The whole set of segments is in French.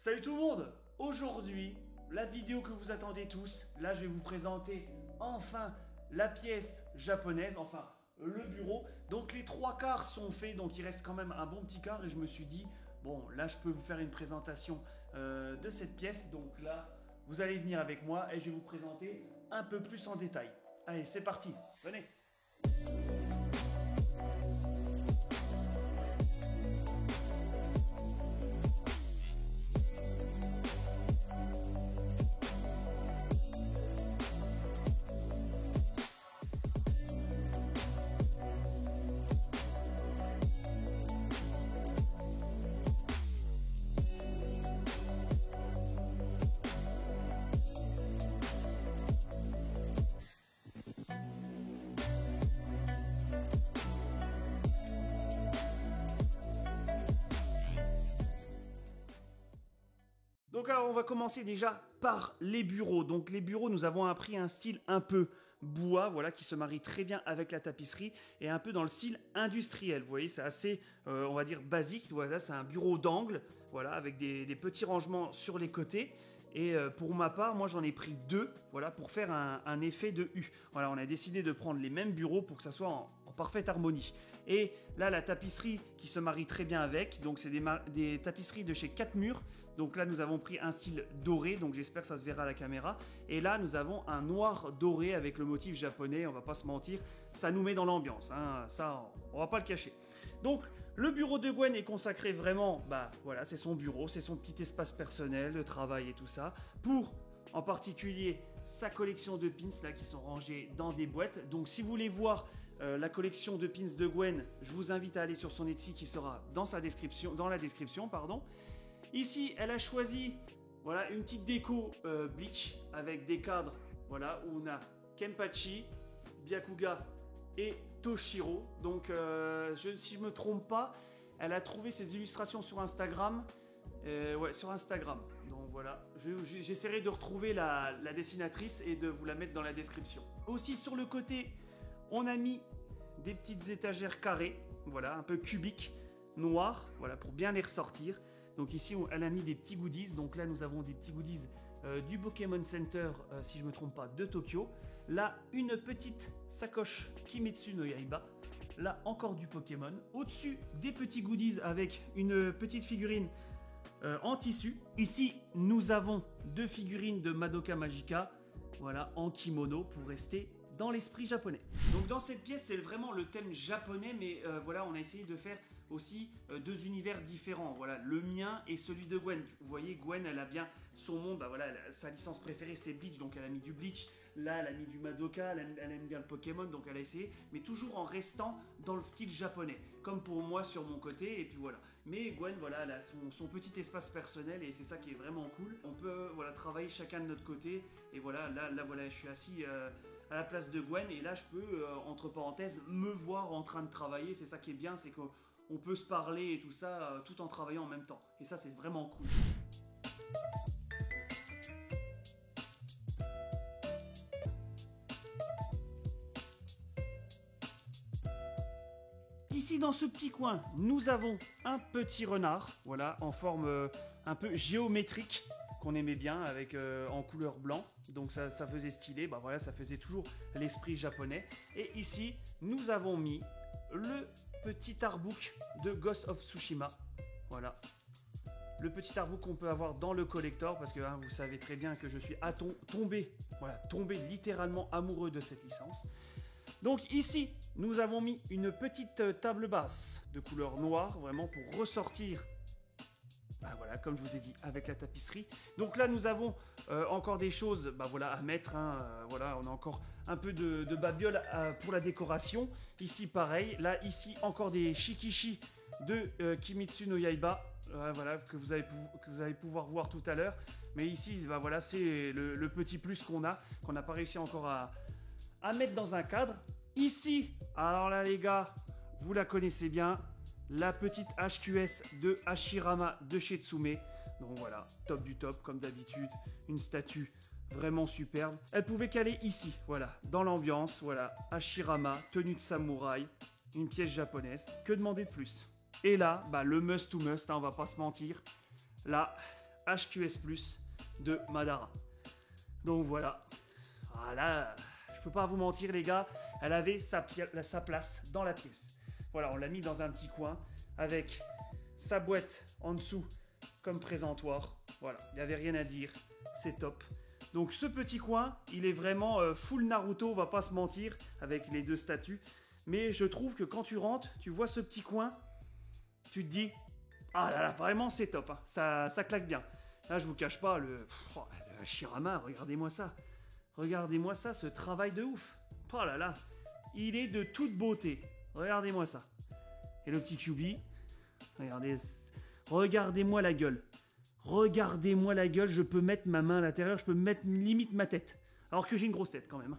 Salut tout le monde! Aujourd'hui, la vidéo que vous attendez tous, là je vais vous présenter enfin la pièce japonaise, enfin le bureau. Donc les 3/4 sont faits, donc il reste quand même un bon petit quart et je me suis dit, bon là je peux vous faire une présentation de cette pièce. Donc là, vous allez venir avec moi et je vais vous présenter un peu plus en détail. Allez, c'est parti, venez! Donc alors on va commencer déjà par les bureaux. Donc les bureaux, nous avons pris un style un peu bois, voilà, qui se marie très bien avec la tapisserie et un peu dans le style industriel. Vous voyez, c'est assez, on va dire, basique. Voilà, c'est un bureau d'angle, voilà, avec des petits rangements sur les côtés. Et pour ma part, moi j'en ai pris deux, voilà, pour faire un effet de U. Voilà, on a décidé de prendre les mêmes bureaux pour que ça soit en parfaite harmonie. Et là, la tapisserie qui se marie très bien avec, donc c'est des tapisseries de chez 4 Murs. Donc là, nous avons pris un style doré, donc j'espère que ça se verra à la caméra. Et là, nous avons un noir doré avec le motif japonais, on va pas se mentir, ça nous met dans l'ambiance, hein, ça, on va pas le cacher. Donc, le bureau de Gwen est consacré vraiment, bah voilà, c'est son bureau, c'est son petit espace personnel de travail et tout ça, pour en particulier sa collection de pins là qui sont rangés dans des boîtes. Donc si vous voulez voir la collection de pins de Gwen, je vous invite à aller sur son Etsy qui sera dans sa description, dans la description, pardon. Ici, elle a choisi, voilà, une petite déco bleach avec des cadres, voilà, où on a Kenpachi, Byakuga et Toshiro. Donc, si je me trompe pas, elle a trouvé ses illustrations sur Instagram. Ouais, sur Instagram. Donc voilà, j'essaierai de retrouver la dessinatrice et de vous la mettre dans la description. Aussi sur le côté, on a mis des petites étagères carrées, voilà, un peu cubiques, noires, voilà, pour bien les ressortir. Donc ici, elle a mis des petits goodies. Donc là, nous avons des petits goodies du Pokémon Center, si je ne me trompe pas, de Tokyo. Là, une petite sacoche Kimetsu no Yaiba. Là, encore du Pokémon. Au-dessus, des petits goodies avec une petite figurine en tissu. Ici, nous avons deux figurines de Madoka Magica, voilà, en kimono pour rester dans l'esprit japonais. Donc dans cette pièce, c'est vraiment le thème japonais, mais voilà, on a essayé de faire aussi deux univers différents. Voilà, le mien et celui de Gwen. Vous voyez, Gwen, elle a bien son monde. Bah voilà, sa licence préférée, c'est Bleach, donc elle a mis du Bleach. Là, elle a mis du Madoka, elle aime bien le Pokémon, donc elle a essayé, mais toujours en restant dans le style japonais, comme pour moi sur mon côté, et puis voilà. Mais Gwen, voilà, elle a son petit espace personnel, et c'est ça qui est vraiment cool. On peut, voilà, travailler chacun de notre côté, et voilà, là voilà, je suis assis à la place de Gwen, et là, je peux, entre parenthèses, me voir en train de travailler. C'est ça qui est bien, c'est qu'on peut se parler et tout ça, tout en travaillant en même temps. Et ça, c'est vraiment cool. Ici, dans ce petit coin, nous avons un petit renard, voilà, en forme un peu géométrique, qu'on aimait bien, avec en couleur blanc. Donc ça faisait stylé, bah voilà, ça faisait toujours l'esprit japonais. Et ici, nous avons mis le petit artbook de Ghost of Tsushima, voilà. Le petit artbook qu'on peut avoir dans le collector, parce que hein, vous savez très bien que je suis tombé littéralement amoureux de cette licence. Donc ici, nous avons mis une petite table basse de couleur noire, vraiment pour ressortir, bah voilà, comme je vous ai dit, avec la tapisserie. Donc là, nous avons encore des choses, bah voilà, à mettre. Hein, voilà, on a encore un peu de babiole pour la décoration. Ici, pareil. Là, ici, encore des shikishi de Kimetsu no Yaiba. Voilà, que vous allez pouvoir voir tout à l'heure. Mais ici, bah voilà, c'est le petit plus qu'on n'a pas réussi encore à mettre dans un cadre. Ici, alors là les gars, vous la connaissez bien, la petite HQS de Hashirama de chez Tsume. Donc voilà, top du top comme d'habitude, une statue vraiment superbe. Elle pouvait caler ici, voilà, dans l'ambiance, voilà, Hashirama, tenue de samouraï, une pièce japonaise, que demander de plus? Et là, bah, le must to must, hein, on va pas se mentir, là, HQS Plus de Madara. Donc voilà. Voilà, je peux pas vous mentir les gars, elle avait sa place dans la pièce. Voilà, on l'a mis dans un petit coin avec sa boîte en dessous comme présentoir. Voilà, il n'y avait rien à dire, c'est top. Donc ce petit coin, il est vraiment full Naruto, on va pas se mentir, avec les deux statues. Mais je trouve que quand tu rentres, tu vois ce petit coin, tu te dis, ah là là, vraiment c'est top, hein. Ça claque bien. Là je vous cache pas, le Hashirama, regardez-moi ça. Regardez-moi ça, ce travail de ouf. Oh là là, il est de toute beauté. Regardez-moi ça. Et le petit Kyuubi, regardez-moi la gueule. Regardez-moi la gueule, je peux mettre ma main à l'intérieur, je peux mettre limite ma tête. Alors que j'ai une grosse tête quand même.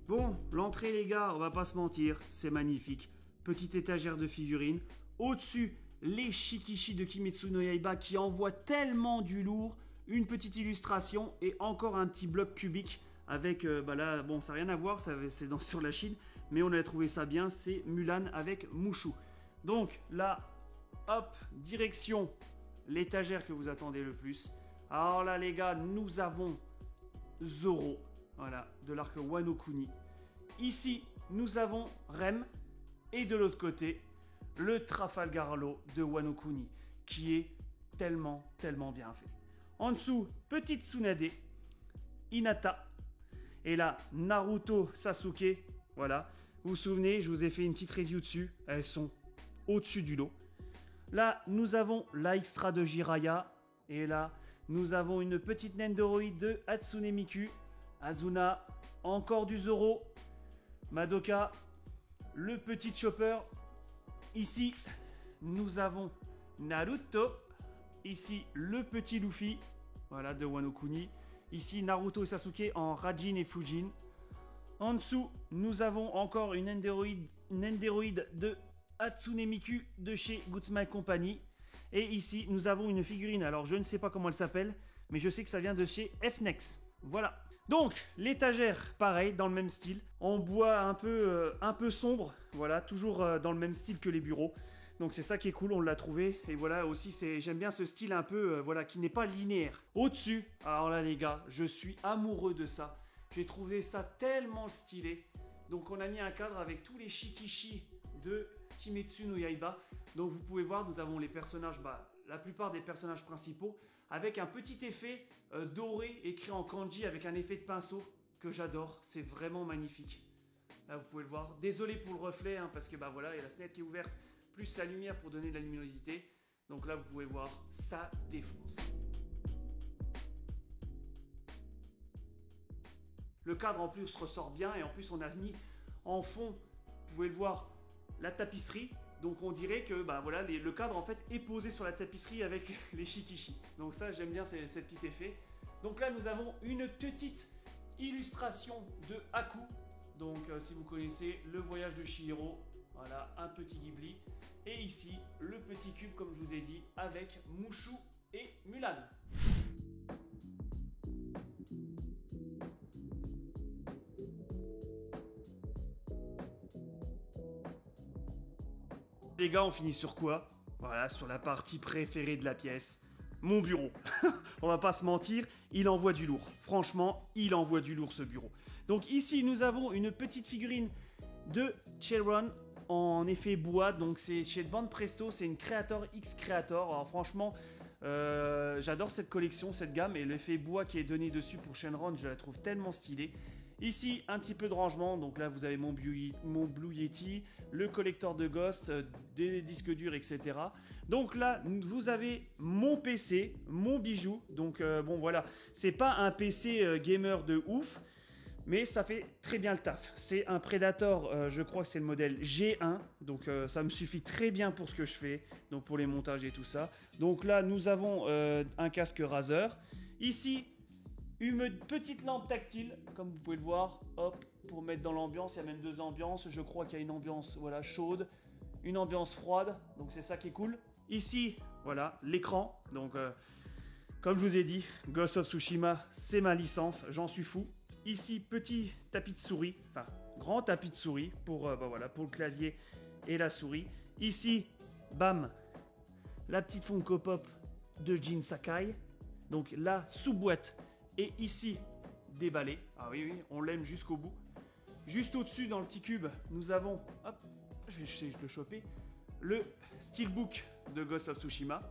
Bon, l'entrée les gars, on va pas se mentir, c'est magnifique. Petite étagère de figurines. Au-dessus, les Shikishi de Kimetsu no Yaiba qui envoient tellement du lourd. Une petite illustration et encore un petit bloc cubique avec, là, bon, ça n'a rien à voir, c'est sur la Chine, mais on a trouvé ça bien, c'est Mulan avec Mushu. Donc là, hop, direction l'étagère que vous attendez le plus. Alors là les gars, nous avons Zoro. Voilà, de l'arc Wano Kuni. Ici, nous avons Rem. Et de l'autre côté, le Trafalgar Law de Wano Kuni, qui est tellement bien fait. En dessous, petite Tsunade, Hinata. Et là, Naruto, Sasuke. Voilà. Vous vous souvenez, je vous ai fait une petite review dessus. Elles sont au-dessus du lot. Là, nous avons la Extra de Jiraiya. Et là, nous avons une petite Nendoroid de Hatsune Miku. Azuna, encore du Zoro, Madoka, le petit Chopper. Ici, nous avons Naruto. Ici, le petit Luffy, voilà, de Wano Kuni. Ici, Naruto et Sasuke en Rajin et Fujin. En dessous, nous avons encore une Nendoroid de Hatsune Miku de chez Gutsuma Company. Et ici, nous avons une figurine. Alors, je ne sais pas comment elle s'appelle, mais je sais que ça vient de chez FNEX. Voilà. Donc, l'étagère, pareil, dans le même style. En bois un peu sombre, voilà, toujours dans le même style que les bureaux. Donc c'est ça qui est cool, on l'a trouvé. Et voilà, aussi, j'aime bien ce style un peu, voilà, qui n'est pas linéaire. Au-dessus, alors là les gars, je suis amoureux de ça. J'ai trouvé ça tellement stylé. Donc on a mis un cadre avec tous les Shikishi de Kimetsu no Yaiba. Donc vous pouvez voir, nous avons les personnages, la plupart des personnages principaux, avec un petit effet doré écrit en kanji avec un effet de pinceau que j'adore. C'est vraiment magnifique. Là, vous pouvez le voir. Désolé pour le reflet, hein, parce que voilà, il y a la fenêtre qui est ouverte, plus la lumière pour donner de la luminosité. Donc là, vous pouvez voir, ça défonce. Le cadre en plus ressort bien et en plus on a mis en fond, vous pouvez le voir, la tapisserie. Donc on dirait que voilà, le cadre en fait est posé sur la tapisserie avec les Shikishi. Donc ça j'aime bien ce petit effet. Donc là nous avons une petite illustration de Haku. Donc si vous connaissez le voyage de Chihiro, voilà un petit Ghibli. Et ici le petit cube comme je vous ai dit avec Mushu et Mulan. Les gars, on finit sur quoi? Voilà, sur la partie préférée de la pièce, mon bureau. On va pas se mentir, il envoie du lourd. Franchement, il envoie du lourd ce bureau. Donc ici, nous avons une petite figurine de Cheiron en effet bois. Donc c'est chez Band Presto, c'est une Creator X Creator. Alors franchement, j'adore cette collection, cette gamme. Et l'effet bois qui est donné dessus pour Shenron, je la trouve tellement stylée. Ici, un petit peu de rangement. Donc là, vous avez mon Blue Yeti, le collecteur de Ghost, des disques durs, etc. Donc là, vous avez mon PC, mon bijou. Donc bon, voilà. C'est pas un PC gamer de ouf, mais ça fait très bien le taf. C'est un Predator, je crois que c'est le modèle G1. Donc ça me suffit très bien pour ce que je fais. Donc pour les montages et tout ça. Donc là, nous avons un casque Razer. Ici, une petite lampe tactile, comme vous pouvez le voir, hop, pour mettre dans l'ambiance. Il y a même deux ambiances. Je crois qu'il y a une ambiance chaude, une ambiance froide. Donc c'est ça qui est cool. Ici, voilà, l'écran. Donc, comme je vous ai dit, Ghost of Tsushima, c'est ma licence. J'en suis fou. Ici, petit tapis de souris, enfin grand tapis de souris pour, voilà, pour le clavier et la souris. Ici, bam, la petite Funko Pop de Jin Sakai. Donc là, sous boîte. Et ici, déballé. Ah oui, oui, on l'aime jusqu'au bout. Juste au-dessus, dans le petit cube, nous avons, hop, je vais essayer de le choper, le Steelbook de Ghost of Tsushima.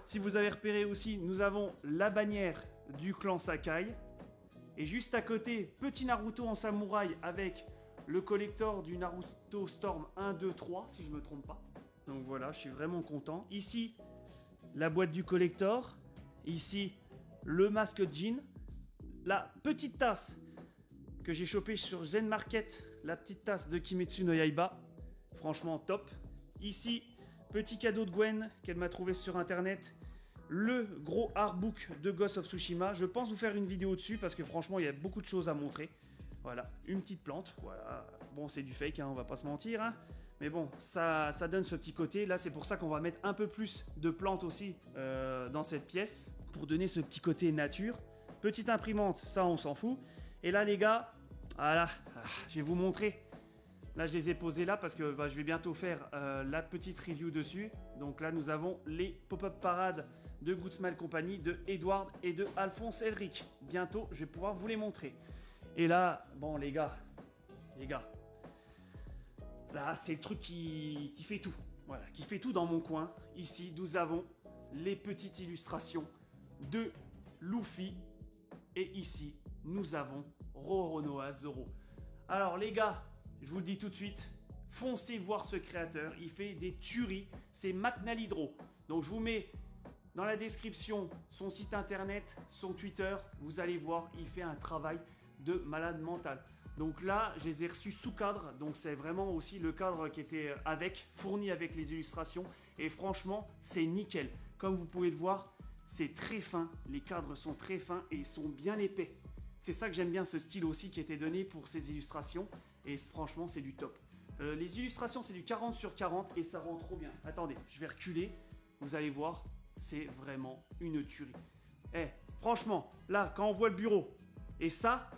Si vous avez repéré aussi, nous avons la bannière du clan Sakai. Et juste à côté, petit Naruto en samouraï avec le collector du Naruto Storm 1, 2, 3, si je ne me trompe pas. Donc voilà, je suis vraiment content. Ici, la boîte du collector. Ici, le masque Jin. La petite tasse que j'ai chopée sur Zen Market. La petite tasse de Kimetsu no Yaiba. Franchement, top. Ici, petit cadeau de Gwen qu'elle m'a trouvé sur internet. Le gros artbook de Ghost of Tsushima. Je pense vous faire une vidéo dessus parce que franchement, il y a beaucoup de choses à montrer. Voilà, une petite plante. Voilà. Bon, c'est du fake, hein, on va pas se mentir. Hein. Mais bon, ça donne ce petit côté. Là, c'est pour ça qu'on va mettre un peu plus de plantes aussi dans cette pièce. Pour donner ce petit côté nature. Petite imprimante, ça, on s'en fout. Et là, les gars, voilà, je vais vous montrer. Là, je les ai posés là parce que je vais bientôt faire la petite review dessus. Donc là, nous avons les pop-up parades de Good Smile Company, de Edward et de Alphonse Elric. Bientôt, je vais pouvoir vous les montrer. Et là, bon, les gars, là, c'est le truc qui fait tout. Voilà, qui fait tout dans mon coin. Ici, nous avons les petites illustrations de Luffy. Et ici, nous avons Roronoa Zoro. Alors, les gars, je vous le dis tout de suite, foncez voir ce créateur. Il fait des tueries. C'est McNalidro. Donc, je vous mets dans la description son site internet, son Twitter. Vous allez voir, il fait un travail de malade mental. Donc là, je les ai reçus sous cadre. Donc c'est vraiment aussi le cadre qui était fourni avec les illustrations. Et franchement, c'est nickel. Comme vous pouvez le voir, c'est très fin. Les cadres sont très fins et ils sont bien épais. C'est ça que j'aime bien, ce style aussi qui était donné pour ces illustrations. Et franchement, c'est du top. Les illustrations, c'est du 40 sur 40 et ça rend trop bien. Attendez, je vais reculer. Vous allez voir, c'est vraiment une tuerie. Franchement, là, quand on voit le bureau et ça,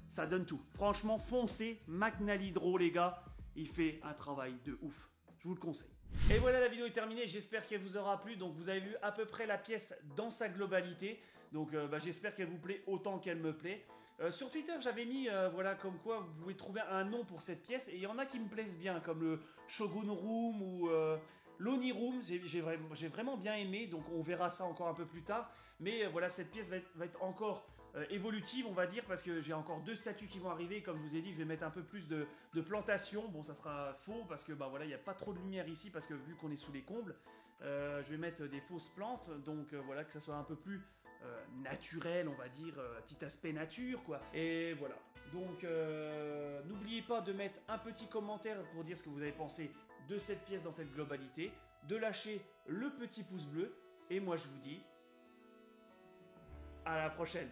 ça donne tout. Franchement, foncez, McNalidro, les gars. Il fait un travail de ouf. Je vous le conseille. Et voilà, la vidéo est terminée. J'espère qu'elle vous aura plu. Donc, vous avez vu à peu près la pièce dans sa globalité. Donc, j'espère qu'elle vous plaît autant qu'elle me plaît. Sur Twitter, j'avais mis, voilà, comme quoi vous pouvez trouver un nom pour cette pièce. Et il y en a qui me plaisent bien, comme le Shogun Room ou l'Oni Room. J'ai vraiment bien aimé. Donc, on verra ça encore un peu plus tard. Mais voilà, cette pièce va être encore évolutive, on va dire, parce que j'ai encore 2 statues qui vont arriver. Comme je vous ai dit, je vais mettre un peu plus de plantation. Bon, ça sera faux parce que voilà, il n'y a pas trop de lumière ici parce que vu qu'on est sous les combles, je vais mettre des fausses plantes. Donc voilà, que ça soit un peu plus naturel, on va dire, petit aspect nature, quoi. Et voilà. Donc n'oubliez pas de mettre un petit commentaire pour dire ce que vous avez pensé de cette pièce dans cette globalité, de lâcher le petit pouce bleu. Et moi, je vous dis à la prochaine.